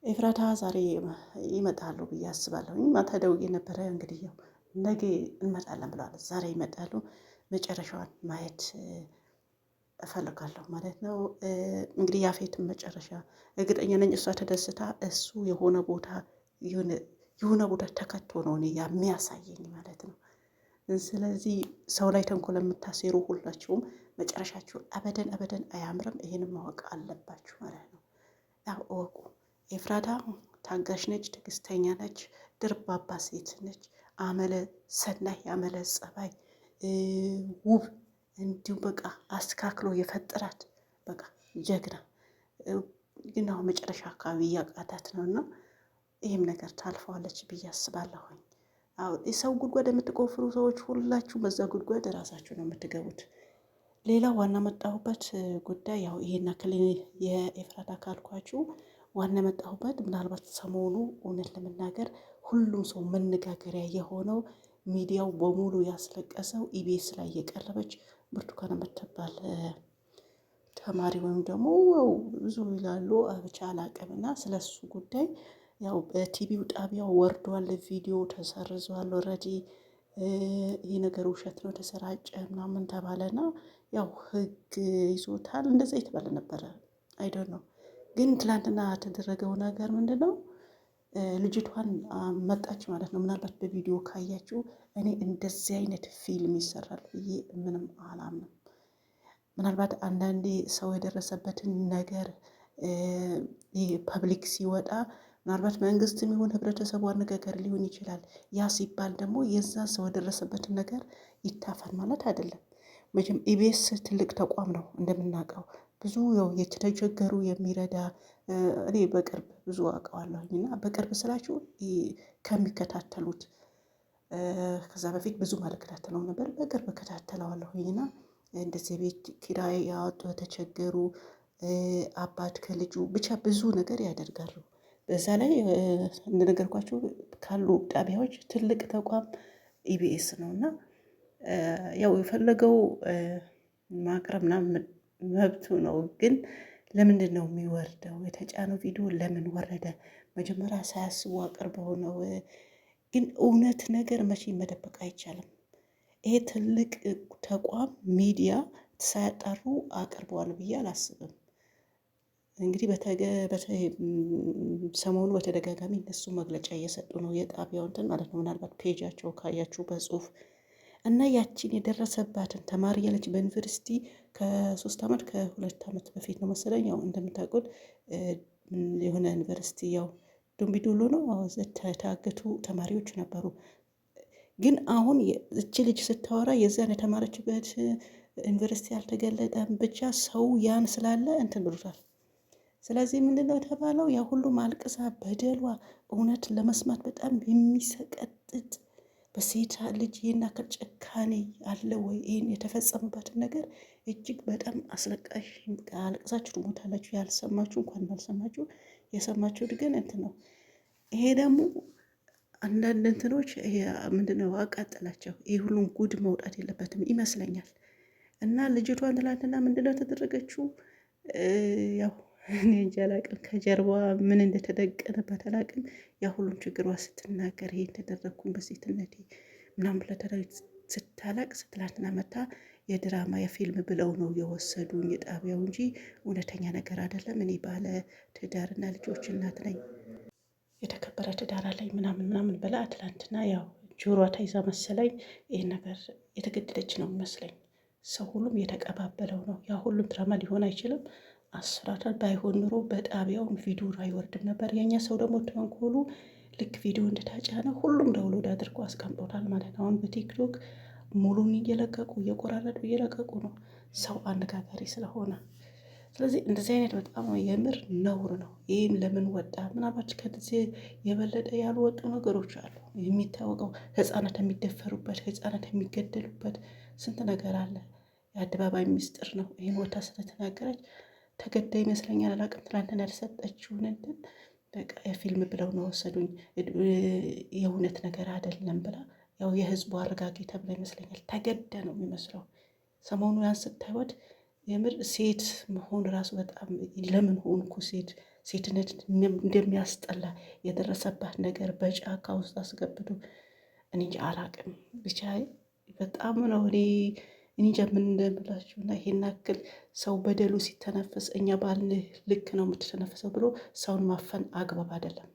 ኤፍራታ ዛሬ ይመጣሉ ብዬ አስባለሁኝ። ማታ ደውዬ ነበረ። እንግዲህ ያው ነገ እንመጣለን ብለዋል። ዛሬ ይመጣሉ። መጨረሻዋን ማየት እፈልጋለሁ ማለት ነው። እንግዲህ ያፌትን መጨረሻ እርግጠኛ ነኝ እሷ ተደስታ እሱ የሆነ ቦታ ተከቶ ነው እኔ የሚያሳየኝ ማለት ነው። ስለዚህ ሰው ላይ ተንኮል የምታሴሩ ሁላችሁም መጨረሻችሁ አበደን አበደን አያምርም። ይሄንን ማወቅ አለባችሁ ማለት ነው። ያው እወቁ። ኤፍራታ ታጋሽ ነች፣ ትዕግስተኛ ነች፣ ድርባባ ሴት ነች። አመለ ሰናይ፣ አመለ ጸባይ ውብ፣ እንዲሁ በቃ አስተካክሎ የፈጠራት በቃ ጀግና። ግን አሁን መጨረሻ አካባቢ እያቃታት ነው እና ይህም ነገር ታልፈዋለች ብዬ አስባለሁኝ። አዎ የሰው ጉድጓድ የምትቆፍሩ ሰዎች ሁላችሁ በዛ ጉድጓድ ራሳችሁ ነው የምትገቡት። ሌላ ዋና መጣሁበት ጉዳይ ያው ይሄን ያክል የኤፍራታ ካልኳችሁ ዋና መጣሁበት ምናልባት ሰሞኑ እውነት ለመናገር ሁሉም ሰው መነጋገሪያ የሆነው ሚዲያው በሙሉ ያስለቀሰው ኢቢኤስ ላይ የቀረበች ብርቱካን የምትባል ተማሪ ወይም ደግሞ ብዙ ይላሉ ብቻ አላቅምና ስለሱ ጉዳይ ያው በቲቪው ጣቢያው ወርዷል፣ ቪዲዮ ተሰርዟል። ኦልሬዲ ይህ ነገር ውሸት ነው ተሰራጨ ምናምን ተባለና ያው ህግ ይዞታል እንደዛ የተባለ ነበረ። አይዶን ነው ግን ትላንትና የተደረገው ነገር ምንድን ነው? ልጅቷን መጣች ማለት ነው። ምናልባት በቪዲዮ ካያችሁ እኔ እንደዚህ አይነት ፊልም ይሰራል ብዬ ምንም አላምንም። ምናልባት አንዳንዴ ሰው የደረሰበትን ነገር ይህ ፐብሊክ ሲወጣ ምናልባት መንግስትም ይሁን ህብረተሰቡ አነጋገር ሊሆን ይችላል። ያ ሲባል ደግሞ የዛ ሰው የደረሰበትን ነገር ይታፈን ማለት አይደለም። መቼም ኢቢኤስ ትልቅ ተቋም ነው እንደምናውቀው ብዙ የተቸገሩ የሚረዳ እኔ በቅርብ ብዙ አውቀዋለሁኝ እና በቅርብ ስላችሁ ከሚከታተሉት ከዛ በፊት ብዙ አልከታተለውም ነበር። በቅርብ እከታተለዋለሁኝ እና እንደዚህ ቤት ኪራይ ያወጡ የተቸገሩ አባት ከልጁ ብቻ ብዙ ነገር ያደርጋሉ። በዛ ላይ እንደነገርኳችሁ ካሉ ጣቢያዎች ትልቅ ተቋም ኢቢኤስ ነው እና ያው የፈለገው ማቅረብ ምናምን መብቱ ነው። ግን ለምንድን ነው የሚወርደው? የተጫነው ቪዲዮ ለምን ወረደ? መጀመሪያ ሳያስቡ አቅርበው ነው። ግን እውነት ነገር መቼም መደበቅ አይቻልም። ይሄ ትልቅ ተቋም ሚዲያ ሳያጣሩ አቅርበዋል ብዬ አላስብም። እንግዲህ ሰሞኑ በተደጋጋሚ እነሱ መግለጫ እየሰጡ ነው የጣቢያው እንትን ማለት ነው። ምናልባት ፔጃቸው ካያችሁ በጽሁፍ እና ያቺን የደረሰባትን ተማሪ ያለች በዩኒቨርሲቲ ከ3 ዓመት ከ2 ዓመት በፊት ነው መሰለኝ። ያው እንደምታውቁት የሆነ ዩኒቨርሲቲ ያው ዶምቢዶሎ ነው የታገቱ ተማሪዎች ነበሩ። ግን አሁን እቺ ልጅ ስታወራ የዛን የተማረችበት ዩኒቨርሲቲ አልተገለጠም። ብቻ ሰው ያን ስላለ እንትን ብሎታል። ስለዚህ ምንድነው የተባለው? ያ ሁሉም አልቅሳ በደሏ እውነት ለመስማት በጣም የሚሰቀጥጥ በሴት ልጅ ይህን ያክል ጭካኔ አለ ወይ? ይህን የተፈጸመበትን ነገር እጅግ በጣም አስለቃሽ። አልቅሳችሁ ትሞታላችሁ። ያልሰማችሁ እንኳን ባልሰማችሁ የሰማችሁት ግን እንትን ነው። ይሄ ደግሞ አንዳንድ እንትኖች ምንድነው አቃጠላቸው። ይህ ሁሉም ጉድ መውጣት የለበትም ይመስለኛል። እና ልጅቷን ትላንትና ምንድነው ተደረገችው? ያው እኔ እንጃ አላቅም፣ ከጀርባዋ ምን እንደተደቀነበት አላቅም። ያ ሁሉም ችግሯ ስትናገር ይሄን ተደረግኩኝ በሴትነቴ ምናምን ብላ ስታለቅስ ትላንትና መታ የድራማ የፊልም ብለው ነው የወሰዱኝ የጣቢያው እንጂ እውነተኛ ነገር አይደለም። እኔ ባለ ትዳርና ልጆች እናት ነኝ፣ የተከበረ ትዳር አለኝ ምናምን ምናምን ብላ ትላንትና ያው ጆሯ ተይዛ መሰለኝ ይህን ነገር የተገደደች ነው ይመስለኝ። ሰው ሁሉም የተቀባበለው ነው። ያ ሁሉም ድራማ ሊሆን አይችልም። አስራታል። ባይሆን ኑሮ በጣቢያውን ቪዲዮ አይወርድም ነበር። የኛ ሰው ደግሞ ተንኮሉ ልክ ቪዲዮ እንደታጫነ ሁሉም ዳውንሎድ አድርጎ አስቀምጦታል ማለት ነው። አሁን በቲክቶክ ሙሉን እየለቀቁ እየቆራረጡ እየለቀቁ ነው፣ ሰው አነጋጋሪ ስለሆነ። ስለዚህ እንደዚህ አይነት በጣም የምር ነውር ነው። ይህም ለምን ወጣ? ምናልባት ከዚህ የበለጠ ያልወጡ ነገሮች አሉ። የሚታወቀው ህፃናት የሚደፈሩበት፣ ህፃናት የሚገደሉበት ስንት ነገር አለ። የአደባባይ ሚስጥር ነው። ይህን ወታ ስለተናገረች ተገዳ ይመስለኛል። አላውቅም። ትናንትና ያልሰጠችውን እንትን በቃ የፊልም ብለው ነው ወሰዱኝ፣ የእውነት ነገር አይደለም ብላ ያው የህዝቡ አረጋጊ ተብላ ይመስለኛል። ተገዳ ነው የሚመስለው። ሰሞኑ ያን ስታይወድ የምር ሴት መሆን ራሱ በጣም ለምን ሆንኩ ሴት ሴትነት እንደሚያስጠላ የደረሰባት ነገር በጫካ ውስጥ አስገብቶ እኔ እንጃ አላቅም። ብቻ በጣም ነው እኔ እንጃ ምን እንደምላችሁ እና ይሄን ያክል ሰው በደሉ ሲተነፈስ እኛ ባልንህ ልክ ነው የምትተነፍሰው ብሎ ሰውን ማፈን አግባብ አይደለም።